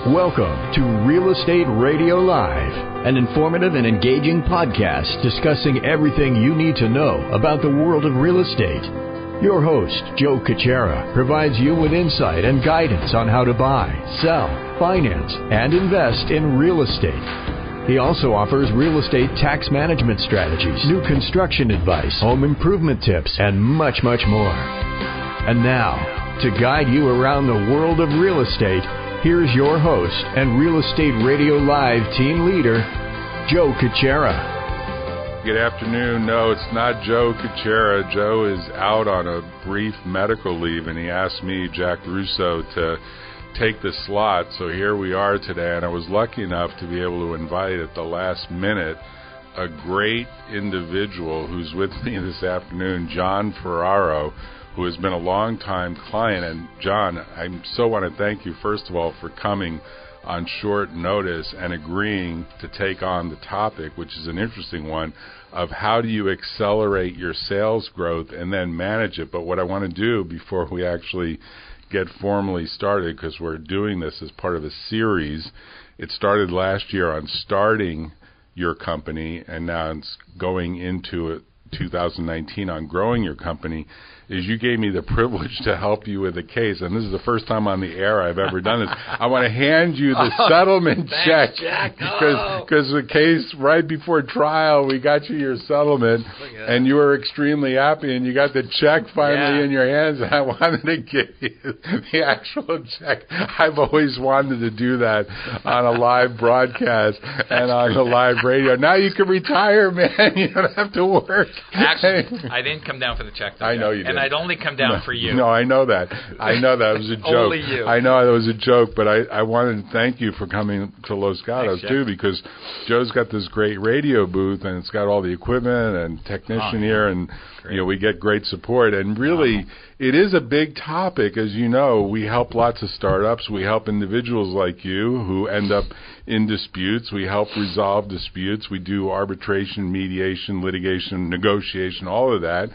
Welcome to Real Estate Radio Live, an informative and engaging podcast discussing everything you need to know about the world of real estate. Your host, Joe Caccera, provides you with insight and guidance on how to buy, sell, finance, and invest in real estate. He also offers real estate tax management strategies, new construction advice, home improvement tips, and much, much more. And now, to guide you around the world of real estate, here's your host and Real Estate Radio Live team leader, Joe Caccera. Good afternoon. No, it's not Joe Caccera. Joe is out on a brief medical leave, and he asked me, Jack Russo, to take the slot. So here we are today, and I was lucky enough to be able to invite at the last minute a great individual who's with me this afternoon, John Ferraro, who has been a long-time client. And John, I so want to thank you, first of all, for coming on short notice and agreeing to take on the topic, which is an interesting one, of how do you accelerate your sales growth and then manage it. But what I want to do before we actually get formally started, because we're doing this as part of a series, it started last year on starting your company, and now it's going into 2019 on growing your company, is you gave me the privilege to help you with a case, and this is the first time on the air I've ever done this. I want to hand you the settlement check, because the case right before trial, we got you your settlement, and you were extremely happy, and you got the check finally in your hands, and I wanted to give you the actual check. I've always wanted to do that on a live broadcast and on the live radio. Now you can retire, man. You don't have to work. Actually, I didn't come down for the check, though. I know you did. And I'd only come down for you. No, I know that. I know that. It was a joke. Only you. I know it was a joke, but I wanted to thank you for coming to Los Gatos, too, because Joe's got this great radio booth, and it's got all the equipment and technician here, and we get great support. And really, it is a big topic. As you know, we help lots of startups. We help individuals like you who end up in disputes. We help resolve disputes. We do arbitration, mediation, litigation, negotiation, all of that.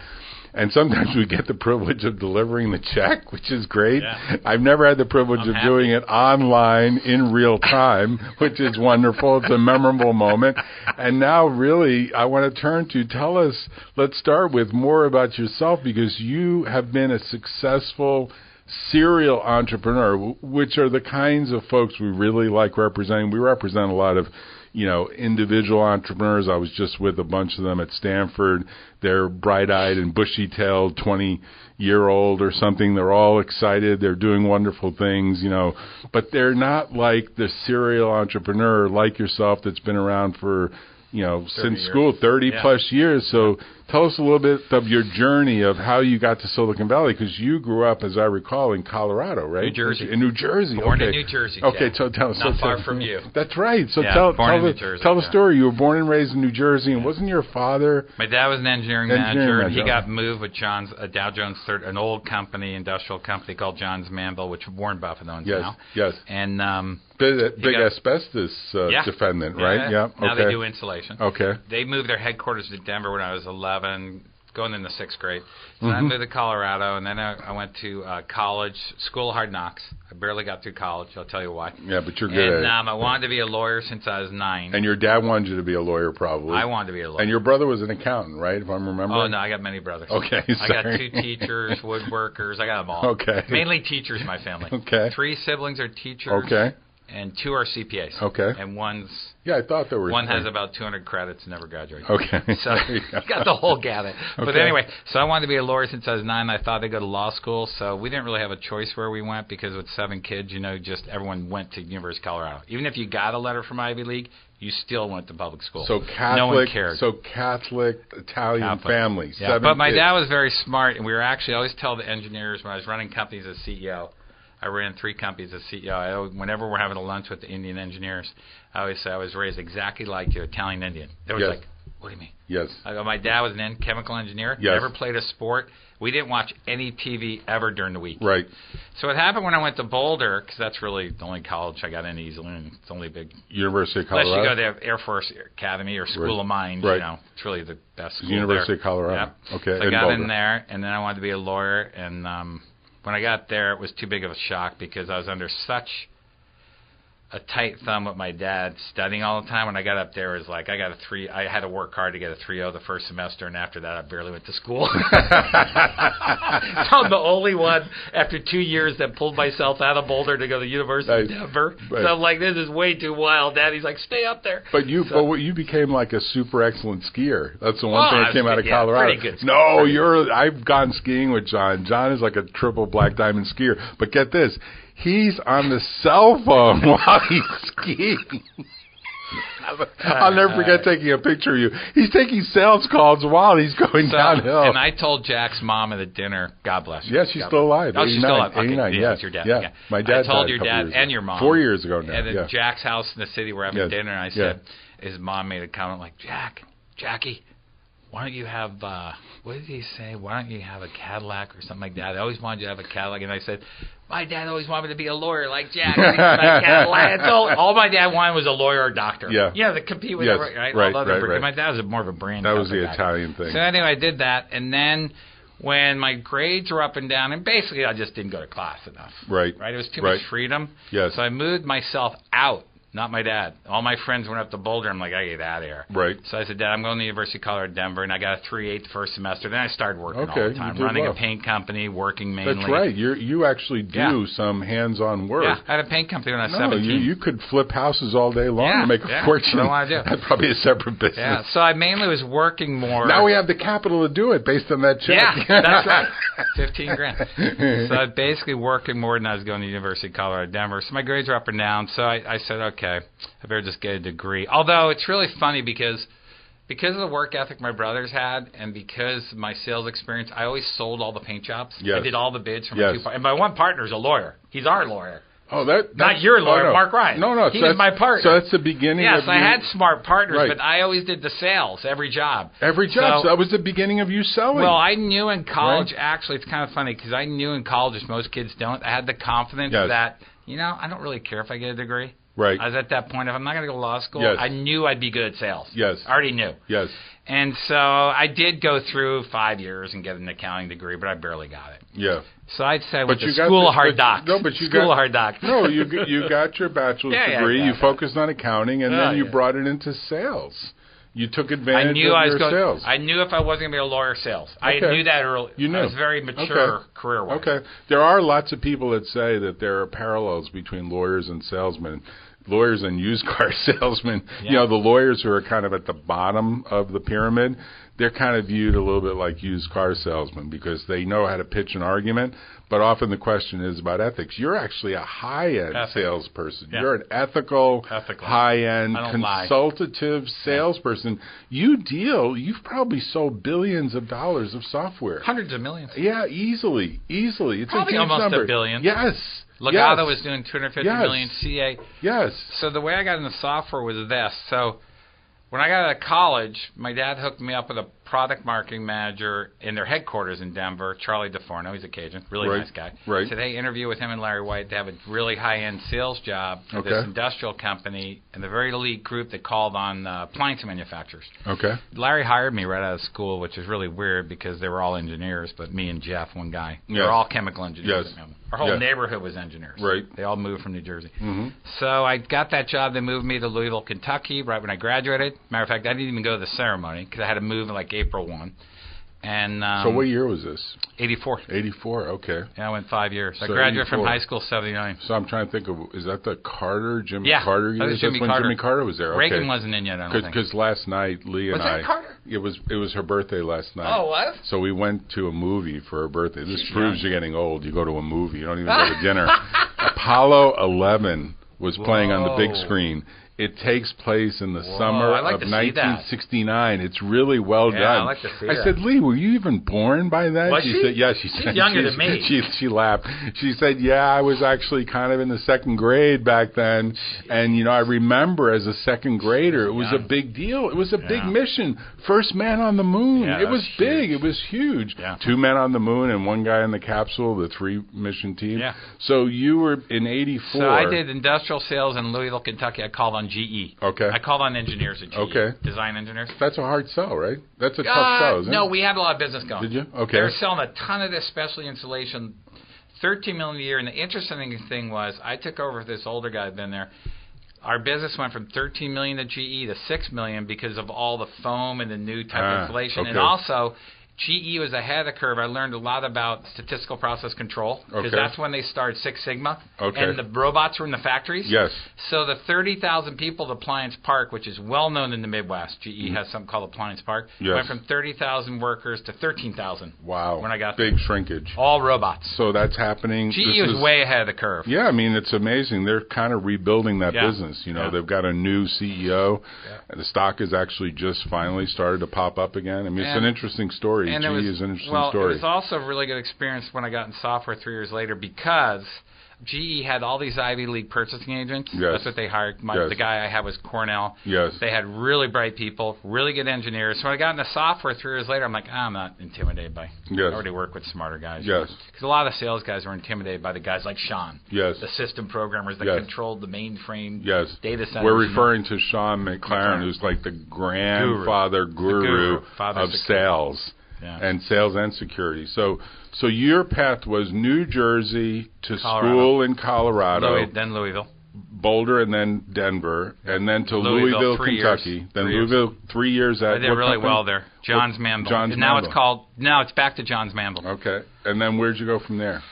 And sometimes we get the privilege of delivering the check, which is great. Yeah. I've never had the privilege of doing it online in real time, which is wonderful. It's a memorable moment. And now, really, I want to tell us, let's start with more about yourself, because you have been a successful serial entrepreneur, which are the kinds of folks we really like representing. We represent a lot of individual entrepreneurs. I was just with a bunch of them at Stanford. They're bright-eyed and bushy-tailed, 20-year-old or something. They're all excited. They're doing wonderful things, but they're not like the serial entrepreneur like yourself that's been around for, since school, 30-plus years. So tell us a little bit of your journey of how you got to Silicon Valley, because you grew up, as I recall, in Colorado, right? New Jersey. In New Jersey. Born in New Jersey. Okay, so tell us. Not far from you. That's right. So tell the story. You were born and raised in New Jersey, and wasn't your father? My dad was an engineering manager, and he got moved with Dow Jones, an old company, industrial company called Johns Manville, which Warren Buffett owns now. Yes. And big asbestos defendant, right? Yeah. Now they do insulation. Okay. They moved their headquarters to Denver when I was 11, going into 6th grade. So I moved to Colorado, and then I went to college, School of Hard Knocks. I barely got through college. I'll tell you why. Yeah, but you're good at it. And I wanted to be a lawyer since I was 9. And your dad wanted you to be a lawyer, probably. I wanted to be a lawyer. And your brother was an accountant, right, if I'm remembering? Oh, no, I got many brothers. Okay, I got 2 teachers, woodworkers. I got them all. Okay. Mainly teachers in my family. Okay. 3 siblings are teachers. Okay. And 2 are CPAs. Okay. And one's... Yeah, I thought there were... One has about 200 credits and never graduated. Okay. So you got the whole gamut. Okay. But anyway, so I wanted to be a lawyer since I was 9. I thought I'd go to law school. So we didn't really have a choice where we went, because with 7 kids, just everyone went to University of Colorado. Even if you got a letter from Ivy League, you still went to public school. So Catholic, no one cared. So Catholic, Italian family. Yeah, 7 but my kids. dad was very smart, and we were actually, I always tell the engineers when I was running companies as CEO, I ran 3 companies as CEO. Whenever we're having a lunch with the Indian engineers, I always say I was raised exactly like you, Italian Indian. They were like, what do you mean? Yes. I go, my dad was an chemical engineer. Yes. Never played a sport. We didn't watch any TV ever during the week. Right. So it happened when I went to Boulder, because that's really the only college I got in easily, and it's only big. University of Colorado. Unless you go to Air Force Academy or School of Mines, it's really the best school University there. of Colorado. Yep. Okay. So I got in there, and then I wanted to be a lawyer, and when I got there, it was too big of a shock because I was under such a tight thumb with my dad studying all the time. When I got up there, it was like I had to work hard to get a 3.0 the first semester, and after that I barely went to school. So I'm the only one after 2 years that pulled myself out of Boulder to go to the University of Denver. So I'm like, this is way too wild. Daddy's like, stay up there. But you became like a super excellent skier. That's the one thing that came out of Colorado. Pretty good skier. No, I've gone skiing with John. John is like a triple black diamond skier. But get this. He's on the cell phone while he's skiing. I'll never forget taking a picture of you. He's taking sales calls while he's going downhill. And I told Jack's mom at the dinner, God bless her. Yes, she's still alive. Oh, she's still alive. Okay. 89, yeah. That's your dad. Yeah. My dad I told your dad and your mom. 4 years ago now. And at Jack's house in the city, we're having dinner, and I said, his mom made a comment like, Jackie, why don't you have, what did he say? Why don't you have a Cadillac or something like that? I always wanted you to have a Cadillac. And I said, my dad always wanted me to be a lawyer like Jack. All my dad wanted was a lawyer or doctor. Yeah. Yeah, to compete with right. My dad was more of a brain. That was the Italian thing. So anyway, I did that. And then when my grades were up and down, and basically I just didn't go to class enough. Right. It was too much freedom. Yes. So I moved myself out. Not my dad. All my friends went up to Boulder. I'm like, I get out of here. Right. So I said, Dad, I'm going to the University of Colorado Denver, and I got a 3.8 the first semester. Then I started working all the time, running a paint company, working mainly. That's right. You actually do some hands-on work. Yeah, I had a paint company when I was 17. You could flip houses all day long to make a fortune. That's what I want to do. That's probably a separate business. Yeah, so I mainly was working more. Now we have the capital to do it based on that check. Yeah, that's right. $15,000. So I was basically working more than I was going to the University of Colorado Denver. So my grades were up and down. So I said, okay, I better just get a degree. Although it's really funny because of the work ethic my brothers had and because of my sales experience, I always sold all the paint jobs. Yes. I did all the bids for my two partners. And my one partner is a lawyer. He's our lawyer. Oh, that's not your lawyer, Mark Ryan. No, he was my partner. So that's the beginning. Yes, of I had smart partners, but I always did the sales every job. So that was the beginning of you selling. Well, I knew in college. Actually, it's kind of funny because I knew in college, as most kids don't. I had the confidence that I don't really care if I get a degree. Right. I was at that point. If I'm not going to go to law school, I knew I'd be good at sales. Yes. I already knew. Yes. And so I did go through 5 years and get an accounting degree, but I barely got it. Yeah. So I'd say with the School of Hard Knocks. No, but you School of Hard Knocks. No, you got your bachelor's degree. You focused on accounting, and then you brought it into sales. You took advantage of your sales. I knew if I wasn't going to be a lawyer, sales. I knew that early. You knew. I was very mature career-wise. Okay. There are lots of people that say that there are parallels between lawyers and salesmen. Lawyers and used car salesmen. Yeah. The lawyers who are kind of at the bottom of the pyramid, they're kind of viewed a little bit like used car salesmen because they know how to pitch an argument, but often the question is about ethics. You're actually a high-end salesperson. Yeah. You're an ethical. High-end, consultative salesperson. You've probably sold billions of dollars of software. Hundreds of millions. Yeah, easily. It's probably a huge almost number. $1 billion. Yes. Legato was doing $250 million. CA. Yes. So the way I got into software was this. So when I got out of college, my dad hooked me up with a product marketing manager in their headquarters in Denver, Charlie DeForno. He's a Cajun, really nice guy. Right. He said, hey, interview with him and Larry White. They have a really high-end sales job at this industrial company and the very elite group that called on appliance manufacturers. Okay. Larry hired me right out of school, which is really weird because they were all engineers, but me and Jeff, one guy. They were all chemical engineers. Yes. Our whole neighborhood was engineers. Right. They all moved from New Jersey. Mm-hmm. So I got that job. They moved me to Louisville, Kentucky right when I graduated. Matter of fact, I didn't even go to the ceremony because I had to move in like April 1. And so what year was this? 84. 84, okay. Yeah, I went 5 years. So I graduated from high school 79. So I'm trying to think of, is that the Jimmy Carter years? That's when Jimmy Carter was there. Okay. Reagan wasn't in yet, I don't think. Because last night, Lee and I... Was that Carter? It was her birthday last night. Oh, what? So we went to a movie for her birthday. This proves you're getting old. You go to a movie. You don't even go to dinner. Apollo 11 was playing on the big screen. It takes place in the summer of 1969. It's really well done. I like to see that. I said, Lee, were you even born by then? Was she? Said, yeah, she said. She's younger than me. She laughed. She said, yeah, I was actually kind of in the second grade back then. And, I remember as a second grader, it was a big deal. It was a big mission. First man on the moon. Yeah, it was big. Huge. It was huge. Yeah. 2 men on the moon and 1 guy in the capsule, the 3-mission team. Yeah. So you were in 84. So I did industrial sales in Louisville, Kentucky. I called on GE. Okay. I called on engineers at GE. Okay. Design engineers. That's a hard sell, right? That's a tough sell, isn't it? No, we had a lot of business going. Did you? Okay. They were selling a ton of this specialty insulation $13 million a year. And the interesting thing was, I took over this older guy who'd been there. Our business went from $13 million to GE to $6 million because of all the foam and the new type of installation. Okay. And also, GE was ahead of the curve. I learned a lot about statistical process control because that's when they started Six Sigma. Okay. And the robots were in the factories. Yes. So the 30,000 people at Appliance Park, which is well known in the Midwest, GE has something called Appliance Park, went from 30,000 workers to 13,000. Wow. When I got big there. shrinkage. All robots. So that's happening. GE was way ahead of the curve. Yeah, I mean, it's amazing. They're kind of rebuilding that business. You know, they've got a new CEO. And the stock has actually just finally started to pop up again. I mean, it's an interesting story. GE is an interesting story. It was also a really good experience when I got in software 3 years later because GE had all these Ivy League purchasing agents. Yes. That's what they hired. The guy I had was Cornell. Yes. They had really bright people, really good engineers. So when I got into software 3 years later, I'm like, I'm not intimidated by. I already work with smarter guys. Yes. Because a lot of sales guys were intimidated by the guys like Sean. Yes. The system programmers that controlled the mainframe data centers. We're referring to Sean McLaren, who's like the grandfather guru of sales. And sales and security. So your path was New Jersey to school in Colorado, then Louisville, Boulder, and then Denver, and then to Louisville, Kentucky. Then Louisville, 3 years at. I did really well there. John's Mandel. Now it's back to John's Mandel. Okay, and then where'd you go from there?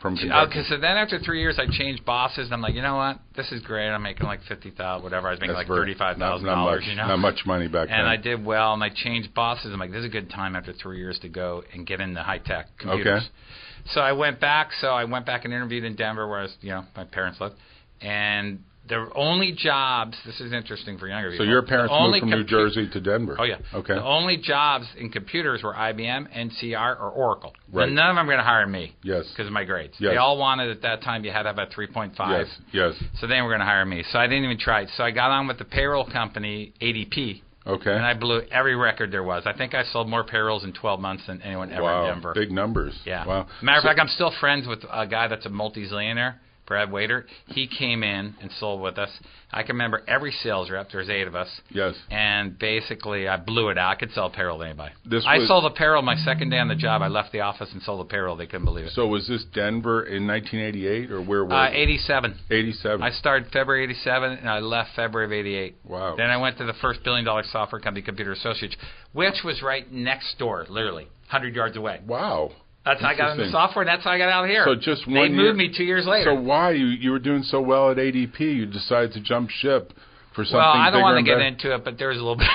From Kentucky. Okay, so then after 3 years, I changed bosses, and I'm like, you know what? This is great. I'm making like $50,000, whatever. I was making $35,000. You know, not much money back then. And I did well, and I changed bosses. I'm like, this is a good time after 3 years to go and get into high tech computers. Okay. So I went back. And interviewed in Denver, where my parents lived, and the only jobs. This is interesting for younger people. So your parents moved from New Jersey to Denver. Oh yeah. Okay. The only jobs in computers were IBM, NCR, or Oracle. Right. And none of them were going to hire me. Yes. Because of my grades. Yes. They all wanted at that time you had to have a 3.5. Yes. So they were going to hire me. So I didn't even try it. So I got on with the payroll company ADP. Okay. And I blew every record there was. I think I sold more payrolls in 12 months than anyone ever in Denver. Big numbers. Yeah. Wow. Matter of fact, I'm still friends with a guy that's a multi-zillionaire. Brad Waiter, he came in and sold with us. I can remember every sales rep. There's 8 of us. Yes. And basically, I blew it out. I could sell payroll to anybody. I sold a payroll my second day on the job. I left the office and sold a payroll. They couldn't believe it. So was this Denver in 1988, or where was it? 87. 87. I started February 87, and I left February of 88. Wow. Then I went to the first billion-dollar software company, Computer Associates, which was right next door, literally, 100 yards away. Wow. That's how I got into software, and that's how I got out here. So just they moved me 2 years later. So why? You were doing so well at ADP, you decided to jump ship for something bigger. Well, I don't want to get into it, but there was a little bit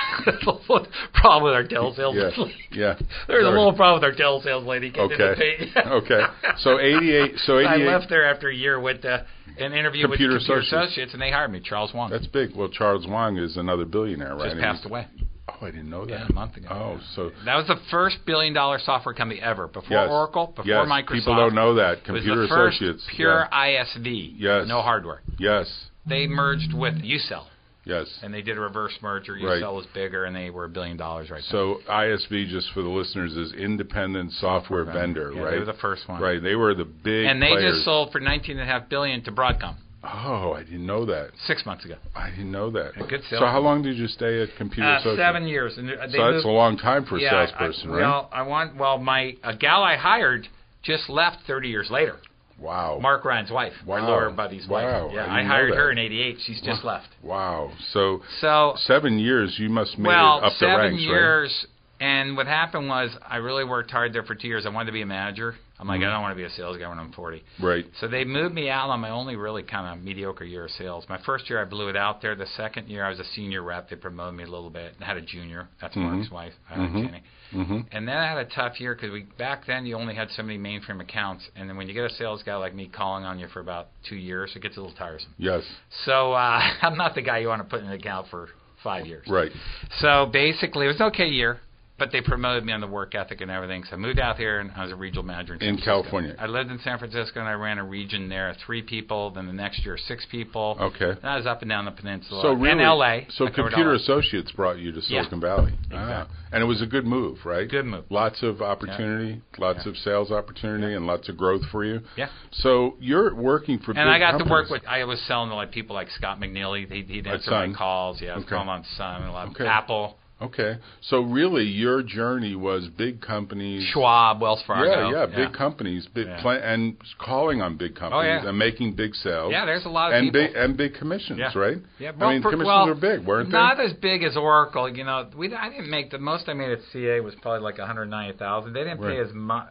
problem with our telesales lady. Yeah. There was a little problem with our telesales lady. Okay. So 88. I left there after a year with an interview with Computer Associates, and they hired me, Charles Wang. That's big. Well, Charles Wang is another billionaire, right? Just passed away. Oh, I didn't know that. Yeah, a month ago. Oh, so that was the first billion-dollar software company ever. Before Oracle, before Microsoft. People don't know that. Computer it was Associates. The first pure ISV. Yes. No hardware. Yes. They merged with UCell. Yes. And they did a reverse merger. UCell was bigger, and they were $1 billion right So ISV, just for the listeners, is independent software vendor, right? They were the first one. Right. They were the big And they players. just sold for $19.5 billion to Broadcom. Oh, I didn't know that. 6 months ago. I didn't know that. Good sales. So how long did you stay at Computer Associates? 7 years. And so that's a long time for a salesperson, right? My gals I hired just left 30 years later. Wow. Mark Ryan's wife. Wow. My lawyer buddy's wife. Wow. Yeah, I hired her in 88. She's just left. Wow. So 7 years, you must have made it up the ranks, 7 years. And what happened was I really worked hard there for 2 years. I wanted to be a manager. I'm like, I don't want to be a sales guy when I'm 40. Right. So they moved me out on my only really kind of mediocre year of sales. My first year I blew it out there. The second year I was a senior rep. They promoted me a little bit. I had a junior. That's Mark's wife. Jenny. And then I had a tough year because back then you only had so many mainframe accounts. And then when you get a sales guy like me calling on you for about 2 years, it gets a little tiresome. Yes. So I'm not the guy you want to put in an account for 5 years. Right. So basically it was an okay year. But they promoted me on the work ethic and everything. So I moved out here, and I was a regional manager in San Francisco. California. I lived in San Francisco, and I ran a region there, 3 people. Then the next year, 6 people. Okay. And I was up and down the peninsula. So really, and L.A. So Computer Associates brought you to Silicon Valley. Exactly. And it was a good move, right? Good move. Lots of opportunity, lots of sales opportunity, and lots of growth for you. Yeah. So you're working for big I got companies. to work with, I was selling to people like Scott McNeely. He'd answer my calls. Yeah, I was calling on Sun. Apple. Okay. So really, your journey was big companies. Schwab, Wells Fargo. Big companies, and calling on big companies and making big sales. Yeah, there's a lot of people. And big commissions, right? Yeah, I mean, commissions are big, weren't they? Not as big as Oracle. I didn't make the most I made at CA was probably like $190,000. They didn't pay as much.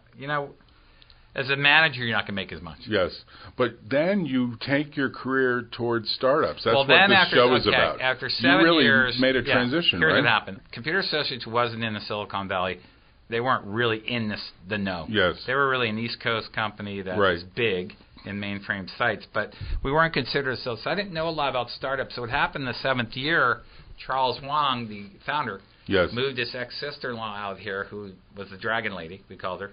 As a manager, you're not going to make as much. Yes. But then you take your career towards startups. That's what this show is about. After 7 years... You really made a transition, here's what happened. Computer Associates wasn't in the Silicon Valley. They weren't really in the know. Yes. They were really an East Coast company that was big in mainframe sites. But we weren't considered so I didn't know a lot about startups. So what happened the 7th year, Charles Wang, the founder... Yes. Moved his ex-sister-in-law out here, who was the Dragon Lady, we called her.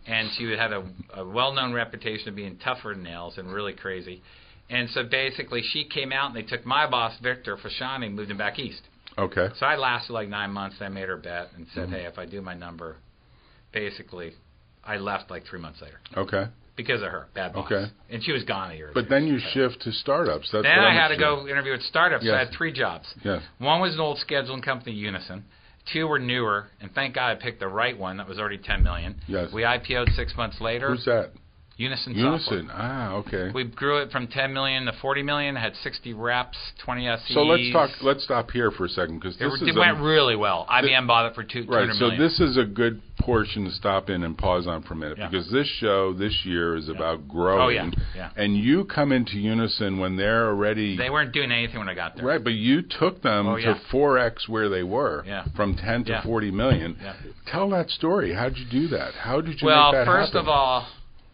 And she had a well-known reputation of being tougher than nails and really crazy. And so basically she came out and they took my boss, Victor Fashani, and moved him back east. Okay. So I lasted like 9 months. I made her bet and said, hey, if I do my number, basically I left like 3 months later. Okay. Because of her, bad boss. Okay. And she was gone a year. But then you shift to startups. Then I had to go interview at startups. Yes. I had 3 jobs. Yes. One was an old scheduling company, Unison. 2 were newer, and thank God I picked the right one that was already $10 million. Yes. We IPO'd 6 months later. Who's that? Unison Software. Okay. We grew it from $10 million to $40 million. Had 60 reps, 20 SEs. So let's stop here for a second because it went really well. IBM bought it for $200 million. So this is a good portion to stop in and pause on for a minute because this show this year is about growing. Oh yeah. And you come into Unison when they're already. They weren't doing anything when I got there. Right, but you took them to 4x where they were, from 10 to 40 million. Yeah. Tell that story. How did you do that? How did you make that happen? Well, first of all,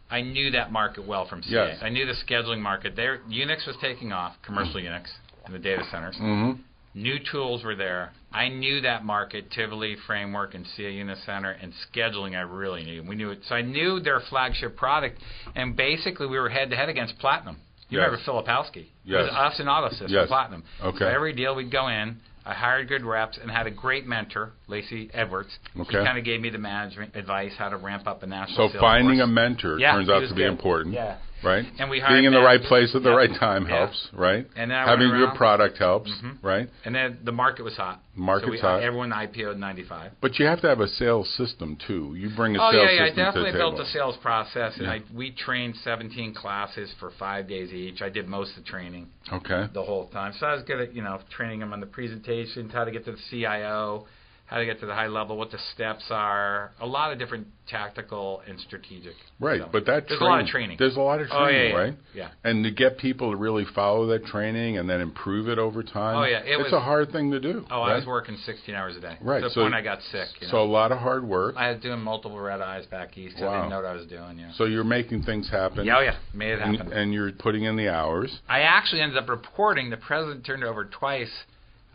I knew that market well from CA. Yes. I knew the scheduling market. Unix was taking off, commercial Unix, in the data centers. Mm-hmm. New tools were there. I knew that market, Tivoli, Framework, and CA Unicenter, and scheduling I really knew. We knew it. So I knew their flagship product, and basically we were head-to-head against Platinum. You remember Filipowski? Yes. It was us and Autosys, Platinum. Okay. So every deal we'd go in, I hired good reps and had a great mentor, Lacey Edwards. Okay. He kind of gave me the management advice, how to ramp up a national sales finding force. a mentor turns out to be important. Yeah. Right? And we hired being in the right place at the right time helps, right? And then having a good product helps, right? And then the market was hot. Market's hot. Everyone IPO'd in 95. But you have to have a sales system, too. You bring a sales system to the table. I definitely built a sales process, and we trained 17 classes for 5 days each. I did most of the training the whole time. So I was good at, training them on the presentations, how to get to the CIO, how to get to the high level, what the steps are, a lot of different tactical and strategic. Right, so, but there's a lot of training. There's a lot of training, right? Yeah. And to get people to really follow that training and then improve it over time, it's a hard thing to do. Oh, right? I was working 16 hours a day. Right. To the point I got sick. So a lot of hard work. I was doing multiple red eyes back east. I didn't know what I was doing. Yeah. So you're making things happen. Yeah, made it happen. And you're putting in the hours. I actually ended up reporting. The president turned over twice.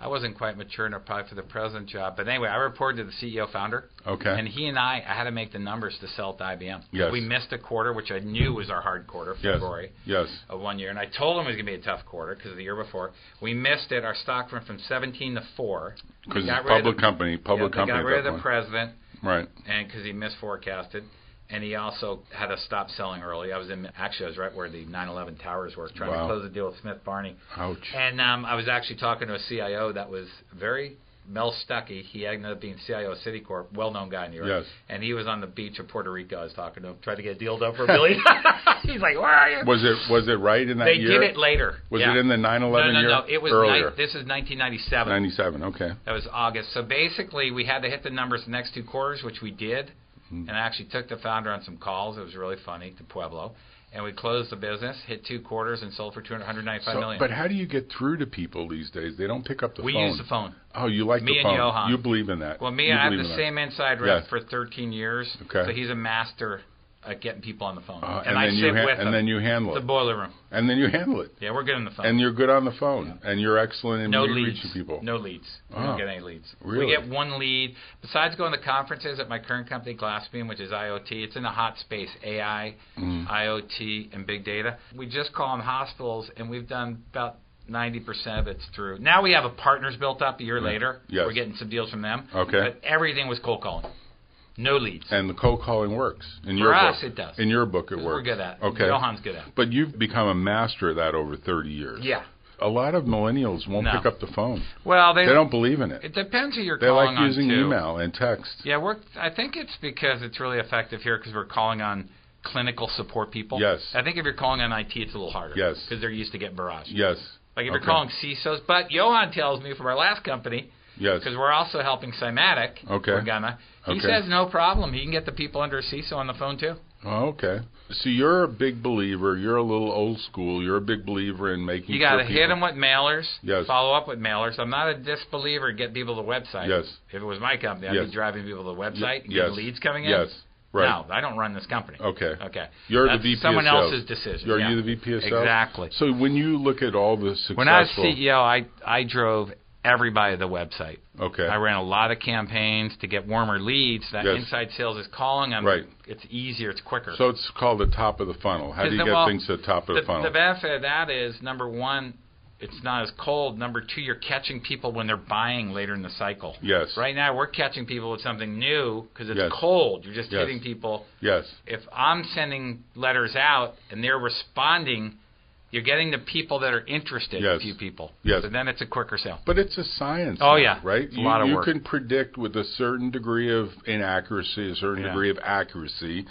I wasn't quite mature enough probably for the president job. But anyway, I reported to the CEO founder. Okay. And he and I had to make the numbers to sell to IBM. Yes. We missed a quarter, which I knew was our hard quarter, February of 1 year. And I told him it was going to be a tough quarter because the year before. We missed it. Our stock went from 17 to 4. Because it's a public company. They got rid of the president. Right. And because he misforecasted. And he also had to stop selling early. I was right where the 9/11 towers were, trying to close the deal with Smith Barney. Ouch. And I was actually talking to a CIO that was very Mel Stuckey. He ended up being CIO of Citicorp, well-known guy in New York. Yes. And he was on the beach of Puerto Rico. I was talking to him, trying to get a deal done for $1 billion. He's like, where are you? Was it right in that year? They did it later. Was it in the 9/11 year? No. It was earlier. This is 1997. 97, okay. That was August. So basically, we had to hit the numbers the next 2 quarters, which we did. And I actually took the founder on some calls. It was really funny to Pueblo. And we closed the business, hit 2 quarters, and sold for $195 million. But how do you get through to people these days? They don't pick up the phone. We use the phone. Oh, you like the phone. Me and Johan. You believe in that. Well, I have the same inside rep for 13 years. Okay. So he's a master at getting people on the phone. And I sit with them. And then you handle it. The boiler room. And then you handle it. Yeah, we're good on the phone. And you're good on the phone. Yeah. And you're excellent in reaching people. No leads. We don't get any leads. Really? We get 1 lead. Besides going to conferences at my current company, Glassbeam, which is IoT, it's in a hot space, AI, IoT, and big data. We just call them hospitals, and we've done about 90% of it's through. Now we have a partners built up a year later. Yes. We're getting some deals from them. Okay. But everything was cold calling. No leads. And the cold calling works. In your book. For us, it does. In your book, it works. We're good at it. Okay. Johan's good at it. But you've become a master of that over 30 years. Yeah. a lot of millennials won't pick up the phone. Well, they don't believe in it. It depends who you're they calling on. They like using too. email and text. Yeah, I think it's because it's really effective here because we're calling on clinical support people. Yes. I think if you're calling on IT, it's a little harder. Yes. Because they're used to getting barraged. Yes. Like if you're calling CISOs. But Johan tells me from our last company, yes, because we're also helping Cymatic. Okay. He says no problem. He can get the people under a CISO on the phone too. Oh, okay. So you're a big believer. You're a little old school. You're a big believer in making. You got to hit them with mailers. Yes. Follow up with mailers. I'm not a disbeliever. Get people to the website. Yes. If it was my company, I'd be driving people to the website. And getting leads coming in. Yes. Right. No, I don't run this company. Okay. Okay. You're That's the VP someone of sales. else's decision. Are you the VP of sales? Exactly. So when you look at all the successful... When I was CEO, I drove everybody to the website. Okay. I ran a lot of campaigns to get warmer leads. That inside sales is calling them. Right. It's easier. It's quicker. So it's called the top of the funnel. How do you get things to the top of the funnel? The benefit of that is, number one, it's not as cold. Number two, you're catching people when they're buying later in the cycle. Yes. Right now, we're catching people with something new because it's cold. You're just hitting people. Yes. If I'm sending letters out and they're responding, you're getting the people that are interested, a few people. Yes. So then it's a quicker sale. But it's a science. Oh, yeah. Right? It's a lot of work. You can predict with a certain degree of inaccuracy, a certain degree of accuracy,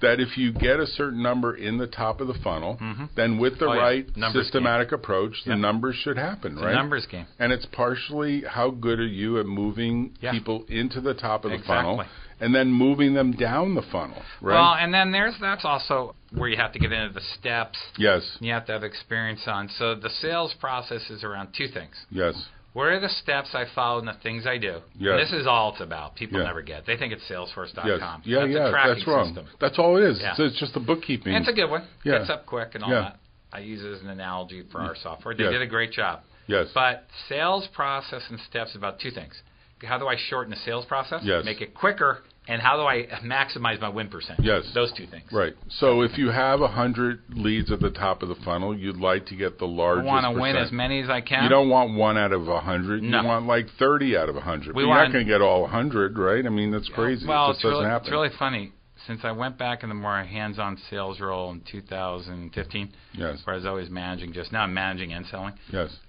that if you get a certain number in the top of the funnel, then with the right systematic approach, the numbers should happen, right? It's a numbers game. And it's partially how good are you at moving people into the top of the funnel and then moving them down the funnel, right? Well, and then that's also where you have to get into the steps. Yes. You have to have experience on. So the sales process is around two things. Yes. What are the steps I follow and the things I do? Yes. And this is all it's about. People never get. They think it's Salesforce.com. Yes. That's a tracking that's wrong. system. That's all it is. Yeah. It's just the bookkeeping. And it's a good one. Yeah. Gets up quick and all that. I use it as an analogy for our software. They did a great job. Yes. But sales process and steps is about two things. How do I shorten the sales process? Yes. Make it quicker. And how do I maximize my win percent? Yes. Those two things. Right. So if you have 100 leads at the top of the funnel, you'd like to get the largest I want to win as many as I can. You don't want 1 out of 100. No. You want like 30 out of 100. You're not going to get all 100, right? I mean, that's crazy. Well, it just doesn't happen. It's really funny. Since I went back in the more hands-on sales role in 2015, where I was always managing now I'm managing and selling,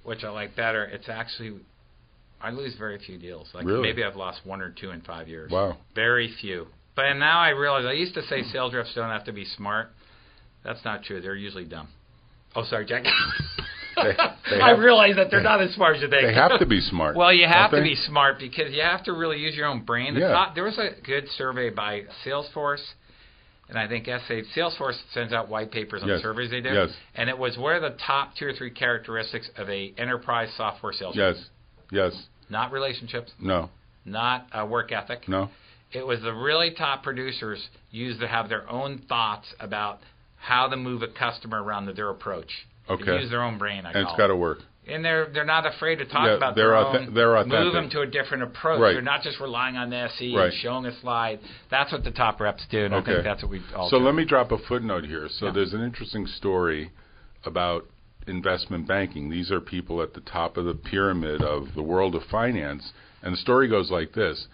which I like better. It's actually... I lose very few deals. Like maybe I've lost 1 or 2 in 5 years. Wow. Very few. But now I realize, I used to say sales reps don't have to be smart. That's not true. They're usually dumb. Oh, sorry, Jack. I realize that they're not as smart as you think. They have to be smart. Well, you have to be smart because you have to really use your own brain. There was a good survey by Salesforce, and I think Salesforce sends out white papers on the surveys they do. Yes. And it was what are the top 2 or 3 characteristics of a enterprise software salesperson? Yes. Not relationships. No. Not work ethic. No. It was the really top producers used to have their own thoughts about how to move a customer around their approach. Okay. They use their own brain, And it's got to work. And they're not afraid to talk about they're they're authentic. Move them to a different approach. Right. They're not just relying on the SE and showing a slide. That's what the top reps do, and I think that's what we all do. So let me drop a footnote here. So there's an interesting story about investment banking. These are people at the top of the pyramid of the world of finance, and the story goes like this.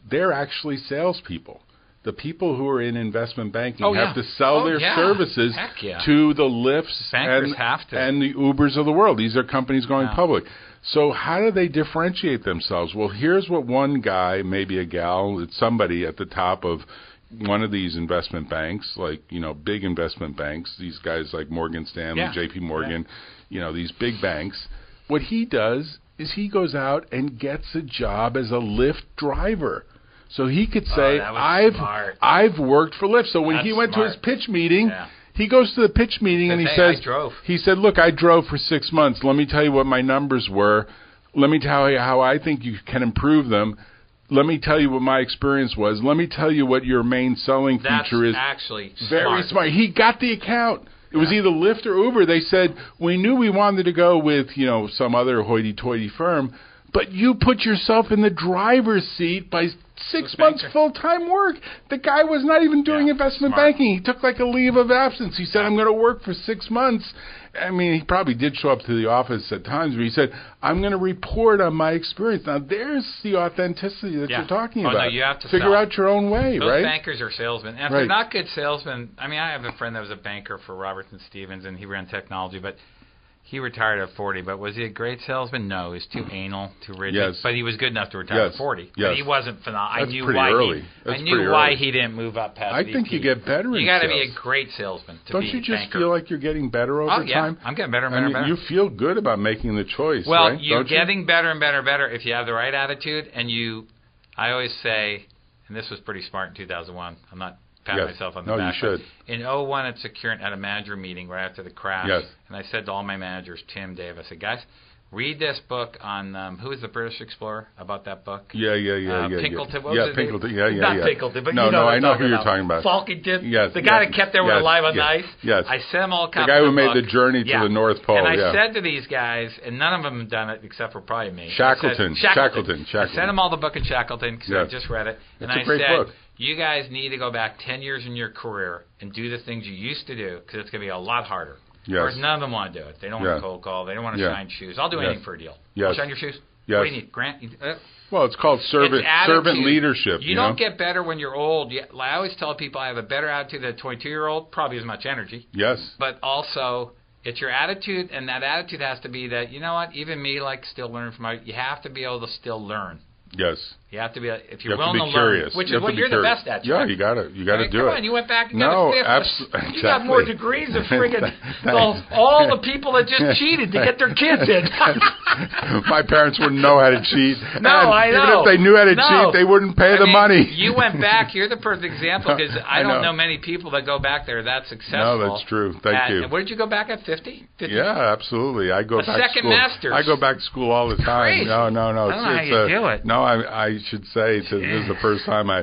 They're actually salespeople. The people who are in investment banking have to sell their services to the Lyfts and the Ubers of the world. These are companies going public. So how do they differentiate themselves? Well, here's what one guy, maybe a gal, it's somebody at the top of one of these investment banks, like, big investment banks, these guys like Morgan Stanley, JP Morgan, these big banks, what he does is he goes out and gets a job as a Lyft driver. So he could say, I've worked for Lyft. So when he went to his pitch meeting, he goes to the pitch meeting and he says, he said, look, I drove for 6 months. Let me tell you what my numbers were. Let me tell you how I think you can improve them. Let me tell you what my experience was. Let me tell you what your main selling feature is. That's actually very smart. He got the account. It was either Lyft or Uber. They said, we knew we wanted to go with, some other hoity-toity firm, but you put yourself in the driver's seat by 6 months full-time work. The guy was not even doing investment banking. He took like a leave of absence. He said, I'm going to work for 6 months. I mean, he probably did show up to the office at times, but he said, I'm going to report on my experience. Now, there's the authenticity that you're talking about. No, you have to figure out your own way, Those right? bankers are salesmen. And if they're not good salesmen, I mean, I have a friend that was a banker for Robertson Stevens, and he ran technology, but He retired at 40, but was he a great salesman? No, he was too anal, too rigid. Yes. But he was good enough to retire at 40. Yes. But he wasn't phenomenal. That's pretty early. I knew why he didn't move up past VP. I think you get better in sales. You got to be a great salesman to Don't be you just banker. feel like you're getting better over time? I'm getting better and better and better. You feel good about making the choice, well, right? you're getting better and better and better if you have the right attitude. And I always say, and this was pretty smart in 2001. I'm not patting myself on the back. No, you should. In 2001 at Securant at a manager meeting right after the crash, and I said to all my managers, Tim, Dave, I said, guys, read this book on who is the British explorer, about that book. Yeah. Pinkleton. What was it? Pinkleton. Not Pinkleton, but no, you know I know who you're talking about. Falkington. Yes. The guy that kept everyone alive on the ice. Yes. I sent them all a copy the guy who of the made book. the journey to the North Pole. And I said to these guys, and none of them have done it except for probably me. Shackleton. I sent them all the book in Shackleton because I just read it. And it's I a great said, book. You guys need to go back 10 years in your career and do the things you used to do because it's going to be a lot harder. Yes. Whereas none of them want to do it. They don't want to cold call. They don't want to shine shoes. I'll do anything for a deal. Yes. I'll shine your shoes. Yes. What do you need? Grant? Well, it's called servant leadership. You don't get better when you're old. I always tell people I have a better attitude than a 22-year-old, probably as much energy. Yes. But also, it's your attitude, and that attitude has to be that, you know what, even me, still learning from you have to be able to still learn. Yes. You have to be, if you're you have willing to be to learn, curious. which is what you're the best at. Yeah, you got to do it. Come on, you went back and got a fifth. Absolutely. You got more degrees than friggin' all the people that just cheated to get their kids in. My parents wouldn't know how to cheat. No, I know. Even if they knew how to cheat, they wouldn't pay the money. You went back. You're the perfect example because I don't know many people that go back there that successful. No, that's true. Thank you. Where did you go back at 50? Yeah, absolutely. I go back to school. Second master's. I go back to school all the time. Crazy. No. I don't know how you do it. No, I should say this is the first time I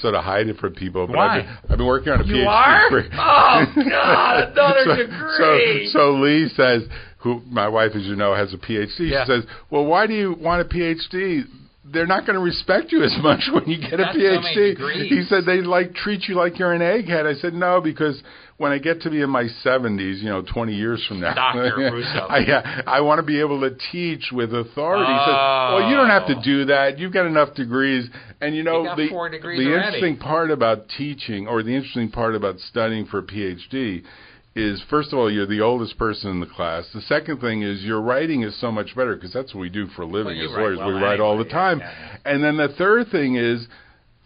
sort of hide it from people. But Why? I've been working on a PhD. You are? Degree. Oh, God, another degree. So Lee says, who my wife, as you know, has a PhD. She says, well, why do you want a PhD? They're not going to respect you as much when you get a PhD. He said they treat you like you're an egghead. I said no, because when I get to be in my 70s, 20 years from now, Dr. Russo, I want to be able to teach with authority. He said, well, you don't have to do that. You've got enough degrees. And you got 4 degrees the already. interesting part about teaching, or the interesting part about studying for a PhD, is, first of all, you're the oldest person in the class. The second thing is your writing is so much better because that's what we do for a living as lawyers. We write all the time. And then the third thing is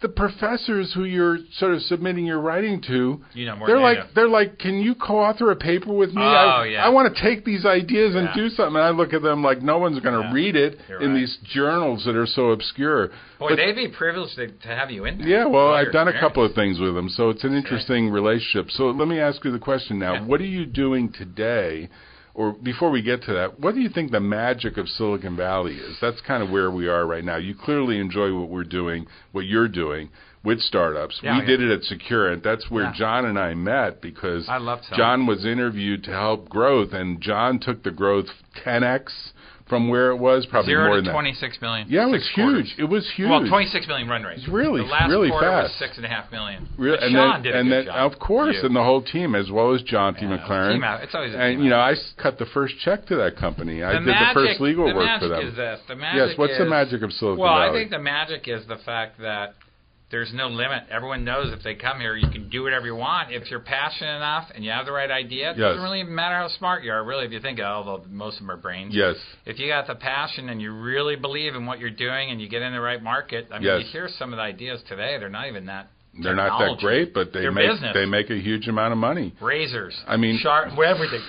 the professors who you're sort of submitting your writing to, they're like, can you co-author a paper with me? I want to take these ideas and do something. And I look at them like no one's going to read it in these journals that are so obscure. Boy, they'd be privileged to have you in there. Yeah, well, I've done a couple of things with them, so it's an interesting relationship. So let me ask you the question now. Yeah. What are you doing today, or before we get to that, what do you think the magic of Silicon Valley is? That's kind of where we are right now. You clearly enjoy what you're doing with startups. We did it at Securant. That's where John and I met because John was interviewed to help growth, and John took the growth 10x from where it was, probably more than that. 0 to 26 million. Yeah, it was huge. It was huge. Well, 26 million run rate. It's really fast. The last quarter was 6.5 million. Really, and Sean did a good job. Of course, and the whole team, as well as John T. McLaren. It's always a team and I cut the first check to that company. I did the first legal work for them. The magic is this. The magic what's the magic of Silicon Valley? Well, I think the magic is the fact that there's no limit. Everyone knows if they come here, you can do whatever you want. If you're passionate enough and you have the right idea, it doesn't really matter how smart you are, really, if you think, although most of them are brains. Yes. If you got the passion and you really believe in what you're doing and you get in the right market, I mean, you hear some of the ideas today, they're not even that They're not that great, but they make a huge amount of money. Razors. I mean, everything.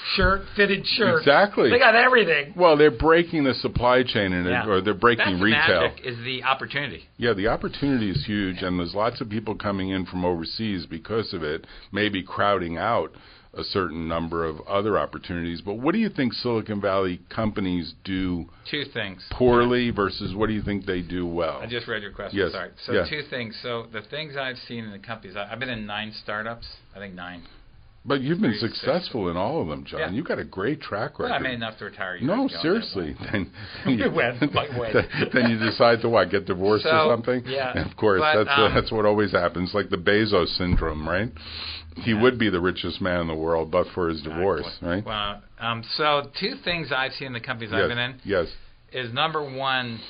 Fitted shirts. Exactly. They got everything. Well, they're breaking the supply chain, or they're breaking retail. The magic is the opportunity. Yeah, the opportunity is huge, and there's lots of people coming in from overseas because of it, maybe crowding out a certain number of other opportunities. But what do you think Silicon Valley companies do? 2 things. Poorly versus what do you think they do well? I just read your question. Yes. Sorry. So 2 things. So the things I've seen in the companies, I've been in 9 startups. I think 9. But you've been successful in all of them, John. Yeah. You've got a great track record. Well, I made enough to retire. No, seriously. Then you decide to get divorced or something? Yeah. And of course, that's what always happens, like the Bezos syndrome, right? He would be the richest man in the world, but for his divorce, right? Well, so 2 things I've seen in the companies I've been in. Yes. Is number 1,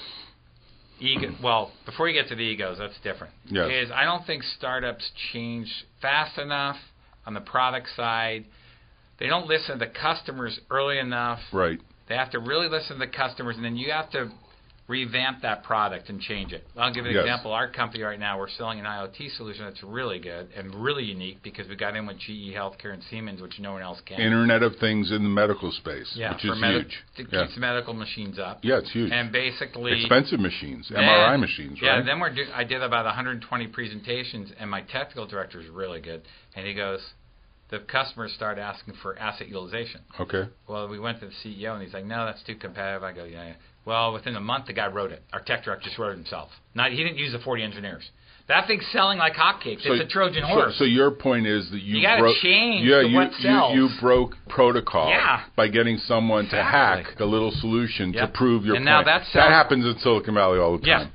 ego. Well, before you get to the egos, that's different. Yes. Is I don't think startups change fast enough on the product side. They don't listen to the customers early enough. Right. They have to really listen to the customers, and then you have to revamp that product and change it. I'll give you an example. Our company right now, we're selling an IoT solution that's really good and really unique because we got in with GE Healthcare and Siemens, which no one else can. Internet of Things in the medical space, which is huge. It keeps medical machines up. Yeah, it's huge. And basically... expensive machines, MRI machines, right? Yeah, then I did about 120 presentations, and my technical director is really good. And he goes, the customers start asking for asset utilization. Okay. Well, we went to the CEO, and he's like, no, that's too competitive. I go, yeah. Well, within a month, the guy wrote it. Our tech director just wrote it himself. He didn't use the 40 engineers. That thing's selling like hotcakes. It's a Trojan horse. So your point is that you got to change what sells. You broke protocol by getting someone to hack a little solution to prove your point. Now that happens in Silicon Valley all the time.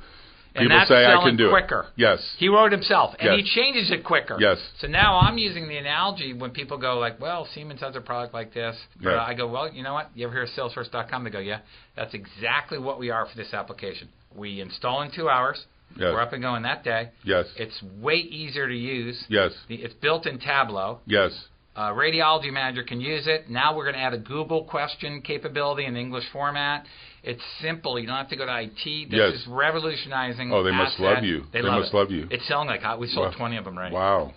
People and that's say I can do quicker. it. Yes. He wrote it himself, and he changes it quicker. Yes. So now I'm using the analogy when people go like, well, Siemens has a product like this. Yeah. I go, well, you know what? You ever hear of Salesforce.com? They go, yeah, that's exactly what we are for this application. We install in 2 hours. Yes. We're up and going that day. Yes. It's way easier to use. Yes. It's built in Tableau. Yes. Radiology Manager can use it. Now we're going to add a Google question capability in English format. It's simple. You don't have to go to IT. This is revolutionizing. Oh, they must love you. They must love you. It's selling like hot. We sold 20 of them right. Wow.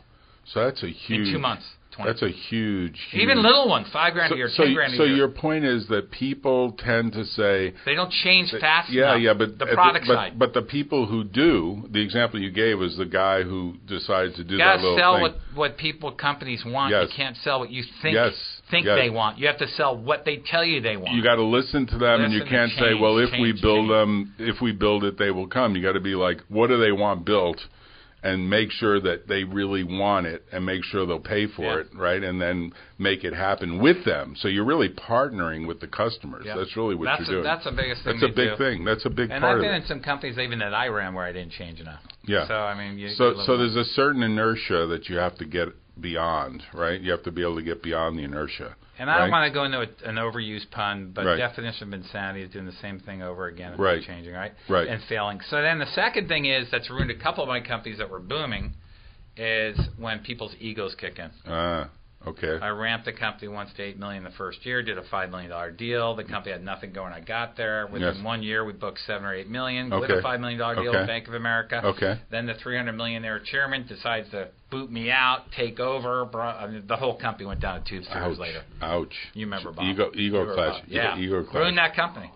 So that's a huge... in 2 months. 20. That's a huge... Even little ones, $5,000 a year, $10,000 a year. So your point is that people tend to say... they don't change fast enough. Yeah, but the product side. But the people who do, the example you gave was the guy who decides to do that little thing. You got to sell what companies want. Yes. You can't sell what you think yes. they want. You have to sell what they tell you they want. You got to listen to them, and you can't say, well, if we build it, they will come. You got to be like, what do they want built? And make sure that they really want it and make sure they'll pay for it, right? And then make it happen with them. So you're really partnering with the customers. Yeah. That's really what you're doing. That's the biggest thing. That's a big thing. That's a big part of it. And I've been in some companies, even that I ran, where I didn't change enough. Yeah. So, I mean... So there's a certain inertia that you have to get beyond, right? You have to be able to get beyond the inertia. And I don't want to go into an overused pun, but definition of insanity is doing the same thing over again and not changing, right? And failing. So then the second thing is that's ruined a couple of my companies that were booming is when people's egos kick in. Okay. I ramped the company once to $8 million the first year, did a $5 million deal. The company had nothing going. I got there. Within 1 year, we booked $7 or $8 million with a $5 million deal with Bank of America. Okay. Then the $300 millionaire chairman decides to boot me out, take over. The whole company went down to tubes 2 years later. Ouch. You remember Bob. Ego clash. Yeah. Ego clash. Ruined that company.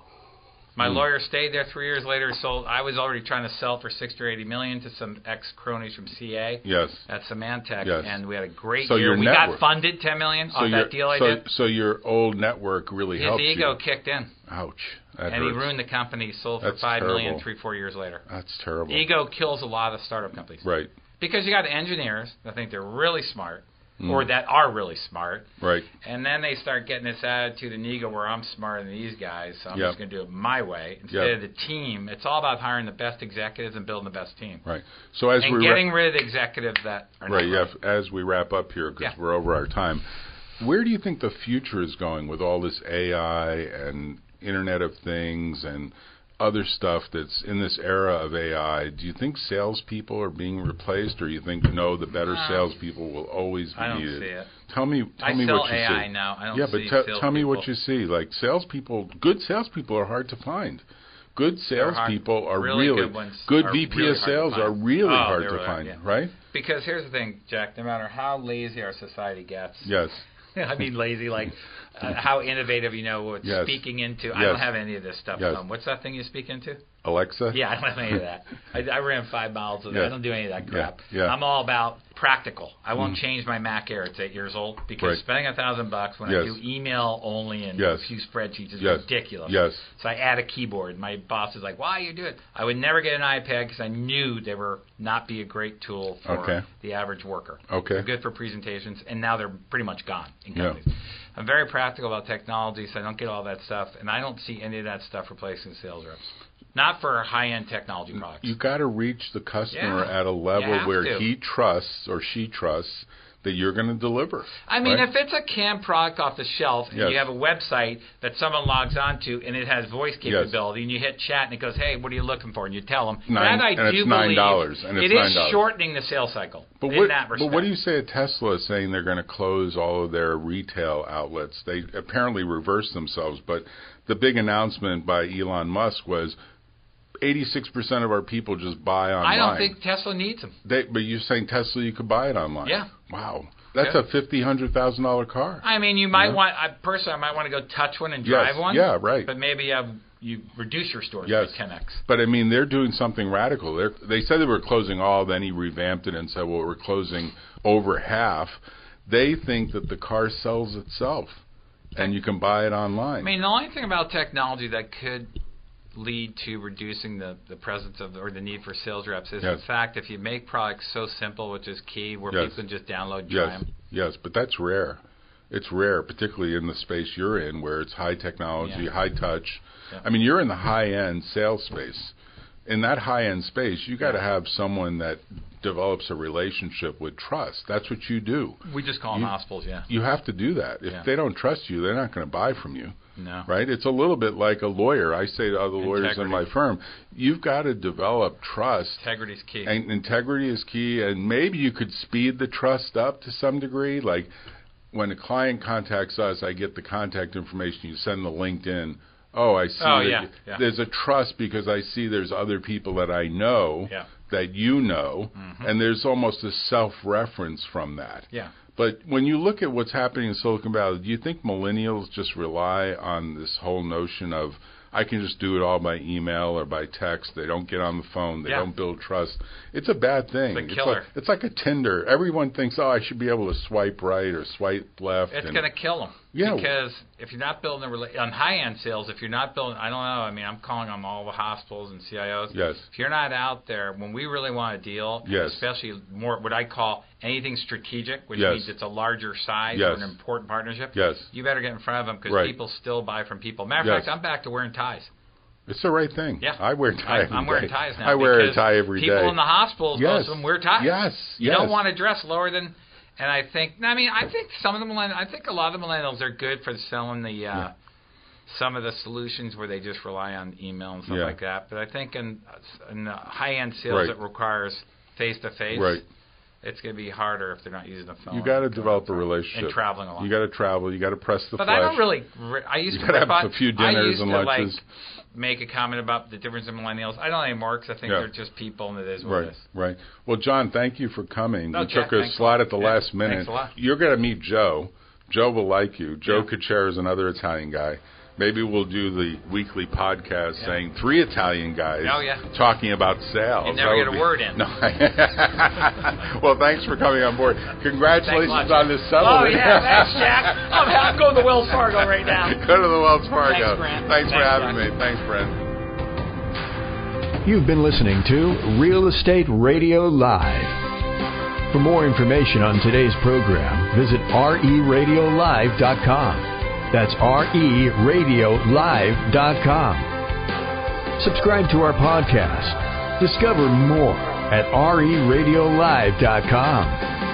My lawyer stayed there 3 years later. Sold. I was already trying to sell for $60 or $80 million to some ex-cronies from CA. Yes. At Symantec, yes. And we had a great year. We got funded $10 million off that deal I did. So your old network really helped you. His ego kicked in. Ouch. That and hurts. He ruined the company. Sold for $5 million 3-4 years later. That's terrible. Ego kills a lot of startup companies. Right. Because you got engineers that think they're really smart. Or that are really smart. Right. And then they start getting this attitude and ego where I'm smarter than these guys, so I'm just going to do it my way. Instead of the team, it's all about hiring the best executives and building the best team. Right. So as and getting rid of the executives that are not right. As we wrap up here, because we're over our time, where do you think the future is going with all this AI and Internet of Things and other stuff that's in this era of AI? Do you think salespeople are being replaced, or you think the better salespeople will always be needed? I don't see it. Tell me what you see. AI now. I don't see salespeople. Tell me what you see. Like good salespeople are hard to find. Good salespeople are really good ones. Good VP of sales are really hard to find, right? Because here's the thing, Jack. No matter how lazy our society gets. Yes. I mean lazy, like how innovative, speaking into. I don't have any of this stuff. What's that thing you speak into? Alexa? Yeah, I don't have any of that. I ran 5 miles of that. I don't do any of that crap. Yeah. I'm all about practical. I won't change my Mac Air. It's 8 years old because spending $1,000 when I do email only and a few spreadsheets is ridiculous. Yes. So I add a keyboard. My boss is like, "Why you do it?" I would never get an iPad because I knew they were not be a great tool for the average worker. Okay. They're good for presentations, and now they're pretty much gone in companies. I'm very practical about technology, so I don't get all that stuff, and I don't see any of that stuff replacing sales reps. Not for high-end technology products. You got to reach the customer at a level where he trusts or she trusts that you're going to deliver. I mean, right? if it's a canned product off the shelf and you have a website that someone logs onto and it has voice capability and you hit chat and it goes, hey, what are you looking for? And you tell them. And it's $9. And it is shortening the sales cycle in that respect. But what do you say to Tesla saying they're going to close all of their retail outlets? They apparently reversed themselves, but the big announcement by Elon Musk was 86% of our people just buy online. I don't think Tesla needs them. But you're saying Tesla, you could buy it online. Yeah. Wow. That's a $100,000 car. I mean, you might want, personally, I might want to go touch one and drive one. Yeah, right. But maybe you reduce your stores by 10x. But, I mean, they're doing something radical. They said they were closing all, then he revamped it and said, well, we're closing over half. They think that the car sells itself, and you can buy it online. I mean, the only thing about technology that could lead to reducing the presence of or the need for sales reps is in fact if you make products so simple, which is key, where people can just download, try them. Yes, but that's rare. It's rare, particularly in the space you're in, where it's high technology, high touch. Yeah. I mean, you're in the high-end sales space. In that high-end space, you got to have someone that develops a relationship with trust. That's what you do. We just call them hospitals, You have to do that. If they don't trust you, they're not going to buy from you. No. Right? It's a little bit like a lawyer. I say to other lawyers in my firm, you've got to develop trust. Integrity is key. And integrity is key. And maybe you could speed the trust up to some degree. Like when a client contacts us, I get the contact information. You send the LinkedIn. Oh, I see there's a trust because I see there's other people that I know that you know. Mm-hmm. And there's almost a self-reference from that. Yeah. But when you look at what's happening in Silicon Valley, do you think millennials just rely on this whole notion of, I can just do it all by email or by text. They don't get on the phone. They don't build trust. It's a bad thing. It's a killer. It's like a Tinder. Everyone thinks, I should be able to swipe right or swipe left. It's going to kill them. Yeah. Because if you're not building on high-end sales, if you're not building, I don't know, I mean, I'm calling on all the hospitals and CIOs. Yes. If you're not out there, when we really want a deal, especially more what I call anything strategic, which means it's a larger size or an important partnership, you better get in front of them because people still buy from people. Matter of fact, I'm back to wearing ties. It's the right thing. Yeah. I wear tie every day. I'm wearing ties now. I wear a tie every day. People in the hospitals, most of them wear ties. Yes. You don't want to dress lower than... And I think some of the millennials, I think a lot of the millennials are good for selling the some of the solutions where they just rely on email and stuff like that. But I think in the high-end sales it requires face-to-face. Right. It's going to be harder if they're not using the phone. You got to develop a relationship. And traveling a lot. You got to travel. You got to press the flesh. But I don't really. I used to have a few dinners and lunches. Make a comment about the difference in millennials. I don't anymore because I think they're just people and it is what it is. Right. Well, John, thank you for coming. No, you took a slot at the last minute. Thanks a lot. You're going to meet Joe. Joe will like you. Joe Cacciara is another Italian guy. Maybe we'll do the weekly podcast saying 3 Italian guys talking about sales. You never get a word in. No. Well, thanks for coming on board. Congratulations on this settlement. Oh, yeah. Thanks, Jack. I'm going to Wells Fargo right now. Go to the Wells Fargo. Thanks, Brent. Thanks for having me. Thanks, Brent. You've been listening to Real Estate Radio Live. For more information on today's program, visit RERadiolive.com. That's RERadiolive.com. Subscribe to our podcast. Discover more at RERadiolive.com.